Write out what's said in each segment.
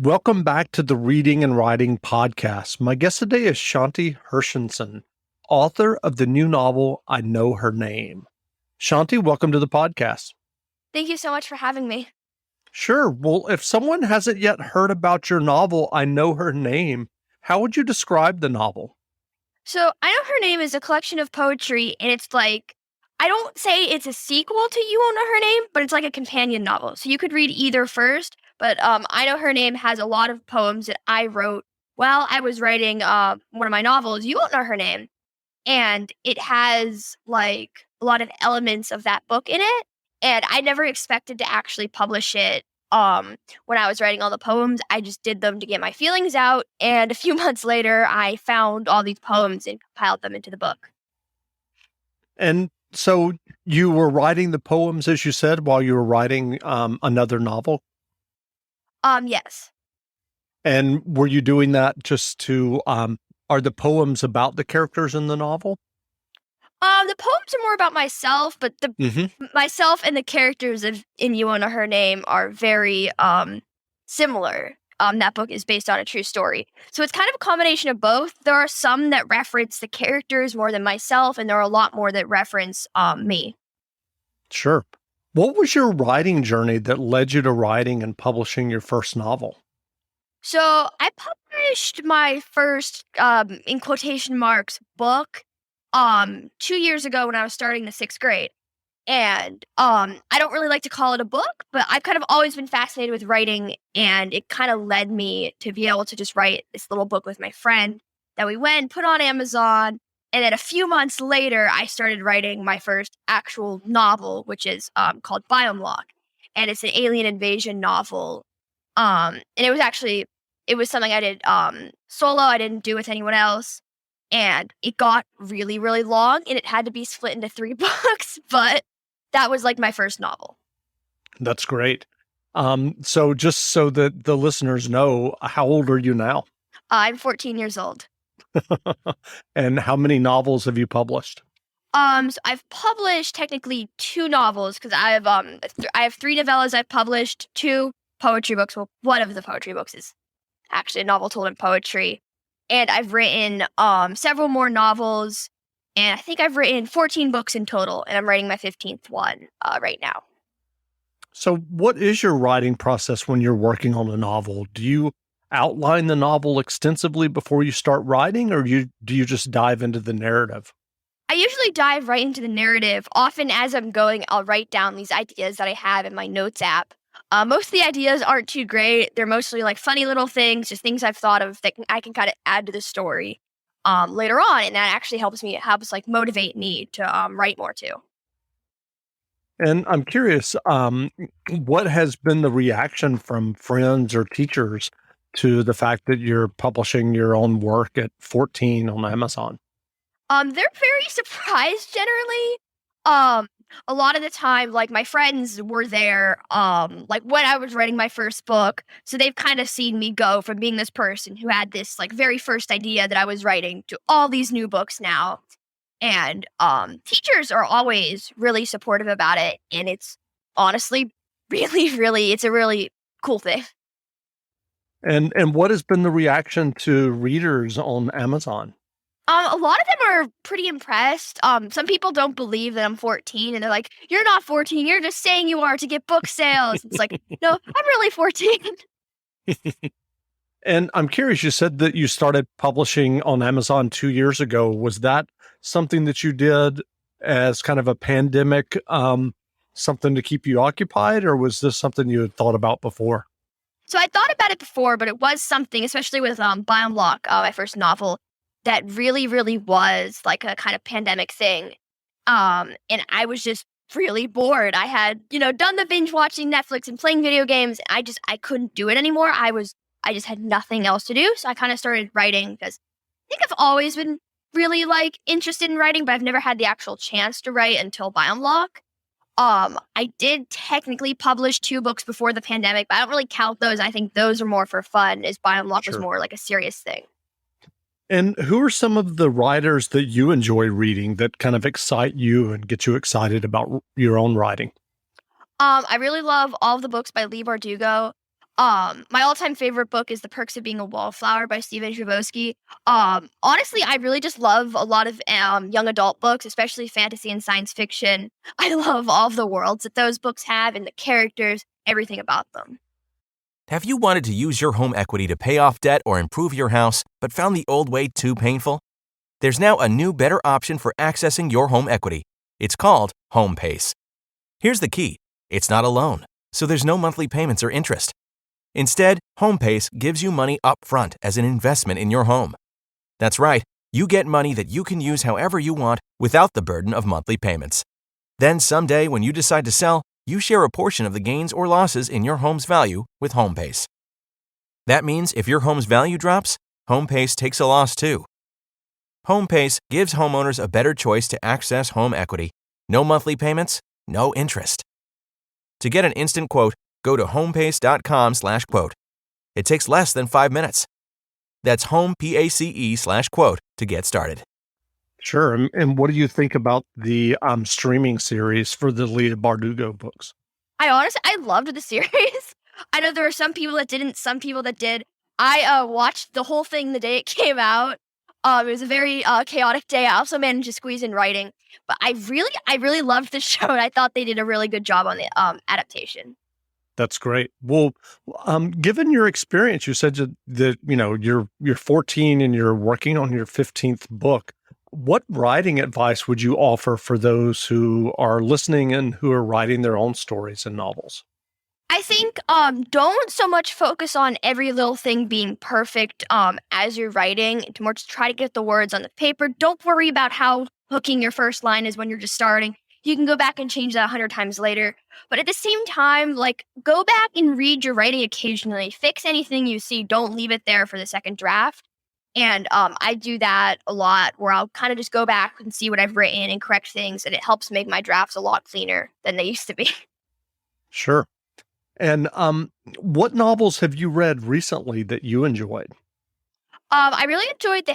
Welcome back to the Reading and Writing Podcast. My guest today is Shanti Hershenson, author of the new novel, I Know Her Name. Shanti, welcome to the podcast. Thank you so much for having me. Sure. Well, if someone hasn't yet heard about your novel, I Know Her Name, how would you describe the novel? So, I Know Her Name is a collection of poetry, and it's like, I don't say it's a sequel to You Won't Know Her Name, but it's like a companion novel. So you could read either first, but I Know Her Name has a lot of poems that I wrote while I was writing one of my novels, You Won't Know Her Name. And it has like a lot of elements of that book in it. And I never expected to actually publish it when I was writing all the poems. I just did them to get my feelings out. And a few months later, I found all these poems and compiled them into the book. And so you were writing the poems, as you said, while you were writing another novel? Yes. And were you doing that just to, are the poems about the characters in the novel? The poems are more about myself, but myself and the characters in You Won't Know Her Name are very similar. That book is based on a true story. So it's kind of a combination of both. There are some that reference the characters more than myself, and there are a lot more that reference me. Sure. What was your writing journey that led you to writing and publishing your first novel? So I published my first, in quotation marks, book 2 years ago when I was starting the 6th grade. And I don't really like to call it a book, but I've kind of always been fascinated with writing, and it kind of led me to be able to just write this little book with my friend that we went and put on Amazon. And then a few months later, I started writing my first actual novel, which is called Biome Lock. And it's an alien invasion novel. And it was something I did solo. I didn't do with anyone else. And it got really, really long, and it had to be split into 3 books, but that was like my first novel. That's great. So just so that the listeners know, how old are you now? I'm 14 years old. And how many novels have you published? So I've published technically 2 novels because I have 3 novellas I've published, 2 poetry books. Well, one of the poetry books is actually a novel told in poetry. And I've written several more novels, and I think I've written 14 books in total, and I'm writing my 15th one right now. So what is your writing process when you're working on a novel? Do you outline the novel extensively before you start writing, or do you just dive into the narrative? I usually dive right into the narrative. Often as I'm going, I'll write down these ideas that I have in my notes app. Most of the ideas aren't too great. They're mostly like funny little things, just things I've thought of that I can kind of add to the story later on. And that actually helps like motivate me to write more too. And I'm curious, what has been the reaction from friends or teachers to the fact that you're publishing your own work at 14 on Amazon? They're very surprised generally. A lot of the time, like my friends were there, like when I was writing my first book. So they've kind of seen me go from being this person who had this like very first idea that I was writing to all these new books now. And teachers are always really supportive about it. And it's honestly it's a really cool thing. And what has been the reaction to readers on Amazon? A lot of them are pretty impressed. Some people don't believe that I'm 14, and they're like, "You're not 14. You're just saying you are to get book sales." It's like, no, I'm really 14. And I'm curious, you said that you started publishing on Amazon 2 years ago. Was that something that you did as kind of a pandemic, something to keep you occupied, or was this something you had thought about before? So I thought about it before, but it was something, especially with Biome Lock, my first novel, that really, really was like a kind of pandemic thing. And I was just really bored. I had, done the binge watching Netflix and playing video games. And I couldn't do it anymore. I just had nothing else to do. So I kind of started writing because I think I've always been really like interested in writing, but I've never had the actual chance to write until Biome Lock. I did technically publish 2 books before the pandemic, but I don't really count those. I think those are more for fun, as Biome Lock was Sure. more like a serious thing. And who are some of the writers that you enjoy reading that kind of excite you and get you excited about your own writing? I really love all of the books by Leigh Bardugo. My all-time favorite book is The Perks of Being a Wallflower by Stephen Chbosky. Honestly, I really just love a lot of young adult books, especially fantasy and science fiction. I love all of the worlds that those books have and the characters, everything about them. Have you wanted to use your home equity to pay off debt or improve your house, but found the old way too painful? There's now a new, better option for accessing your home equity. It's called HomePace. Here's the key. It's not a loan, so there's no monthly payments or interest. Instead, HomePace gives you money up front as an investment in your home. That's right, you get money that you can use however you want without the burden of monthly payments. Then someday when you decide to sell, you share a portion of the gains or losses in your home's value with HomePace. That means if your home's value drops, HomePace takes a loss too. HomePace gives homeowners a better choice to access home equity. No monthly payments, no interest. To get an instant quote, go to homepace.com/quote. It takes less than 5 minutes. That's homepace/quote to get started. Sure. And what do you think about the streaming series for the Leah Bardugo books? I loved the series. I know there were some people that didn't, some people that did. I watched the whole thing the day it came out. It was a very chaotic day. I also managed to squeeze in writing, but I really loved the show, and I thought they did a really good job on the adaptation. That's great. Well, given your experience, you said that you're 14 and you're working on your 15th book. What writing advice would you offer for those who are listening and who are writing their own stories and novels? I think don't so much focus on every little thing being perfect as you're writing. To more just try to get the words on the paper. Don't worry about how hooking your first line is when you're just starting. You can go back and change that 100 times later. But at the same time, like, go back and read your writing occasionally. Fix anything you see. Don't leave it there for the second draft. And I do that a lot, where I'll kind of just go back and see what I've written and correct things, and it helps make my drafts a lot cleaner than they used to be. Sure. And what novels have you read recently that you enjoyed? I really enjoyed the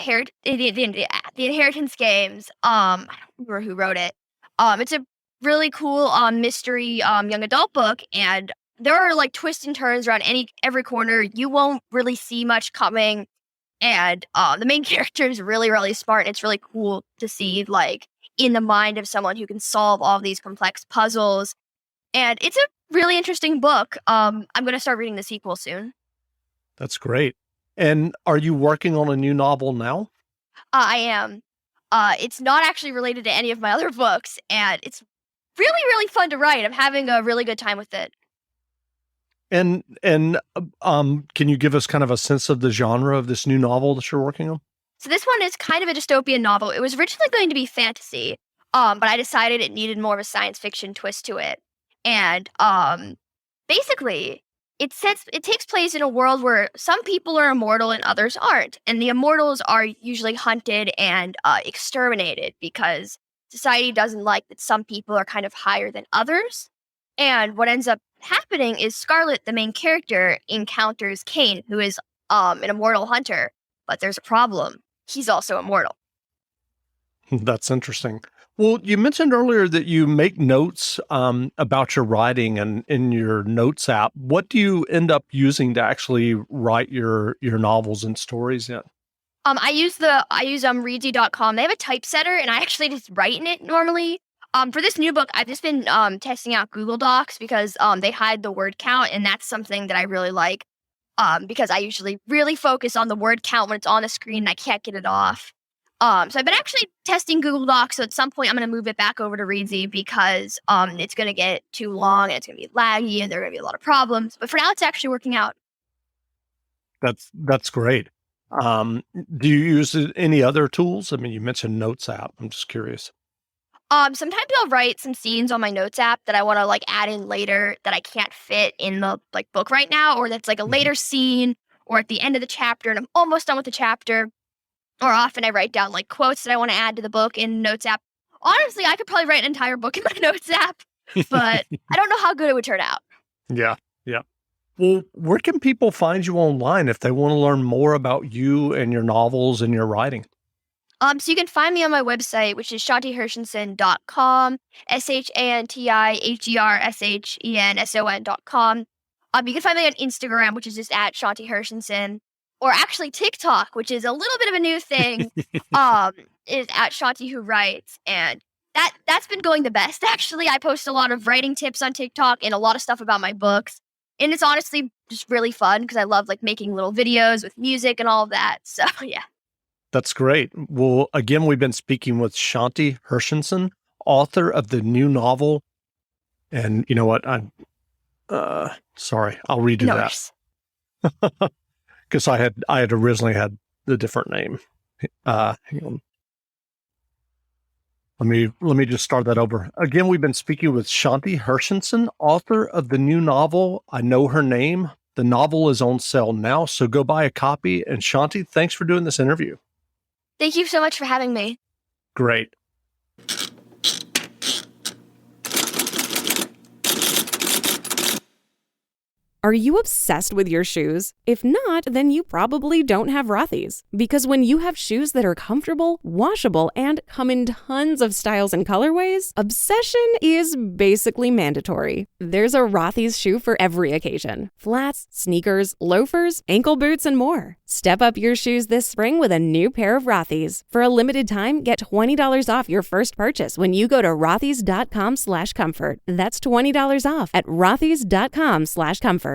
Inheritance Games. I don't remember who wrote it. It's a really cool mystery young adult book, and there are like twists and turns around every corner. You won't really see much coming, and the main character is really smart, and it's really cool to see like in the mind of someone who can solve all these complex puzzles. And it's a really interesting book. I'm going to start reading the sequel soon. That's great. And are you working on a new novel now? I am. It's not actually related to any of my other books, and it's really fun to write. I'm having a really good time with it. And can you give us kind of a sense of the genre of this new novel that you're working on? So this one is kind of a dystopian novel. It was originally going to be fantasy, but I decided it needed more of a science fiction twist to it. And basically, it takes place in a world where some people are immortal and others aren't. And the immortals are usually hunted and exterminated because society doesn't like that some people are kind of higher than others. And what ends up happening is Scarlet, the main character, encounters Cain, who is an immortal hunter. But there's a problem. He's also immortal. That's interesting. Well, you mentioned earlier that you make notes about your writing and in your notes app. What do you end up using to actually write your novels and stories in? I use Readsy.com. They have a typesetter, and I actually just write in it normally. For this new book, I've just been testing out Google Docs because they hide the word count, and that's something that I really like. Because I usually really focus on the word count when it's on the screen and I can't get it off. So I've been actually testing Google Docs. So at some point I'm going to move it back over to Readsy because it's going to get too long and it's going to be laggy and there are going to be a lot of problems. But for now, it's actually working out. That's great. Do you use any other tools? I mean, you mentioned Notes app. I'm just curious. Sometimes I'll write some scenes on my notes app that I want to like add in later that I can't fit in the like book right now, or that's like a later scene or at the end of the chapter and I'm almost done with the chapter. Or often I write down like quotes that I want to add to the book in Notes app. Honestly, I could probably write an entire book in my Notes app, but I don't know how good it would turn out. Yeah. Well, where can people find you online if they want to learn more about you and your novels and your writing? So you can find me on my website, which is shantihershenson.com, ShantiHershenson.com. You can find me on Instagram, which is just at Shanti Hershenson, or actually TikTok, which is a little bit of a new thing. Is at Shanti Who Writes, and that's been going the best. Actually, I post a lot of writing tips on TikTok and a lot of stuff about my books, and it's honestly just really fun because I love like making little videos with music and all of that. So yeah. That's great. Well, again, we've been speaking with Shanti Hershenson, author of the new novel. And you know what? I'm sorry. I'll redo that because I had originally had the different name. Hang on. Let me just start that over. Again, we've been speaking with Shanti Hershenson, author of the new novel, I Know Her Name. The novel is on sale now, so go buy a copy. And Shanti, thanks for doing this interview. Thank you so much for having me. Great. Are you obsessed with your shoes? If not, then you probably don't have Rothy's. Because when you have shoes that are comfortable, washable, and come in tons of styles and colorways, obsession is basically mandatory. There's a Rothy's shoe for every occasion. Flats, sneakers, loafers, ankle boots, and more. Step up your shoes this spring with a new pair of Rothy's. For a limited time, get $20 off your first purchase when you go to rothys.com/comfort. That's $20 off at rothys.com/comfort.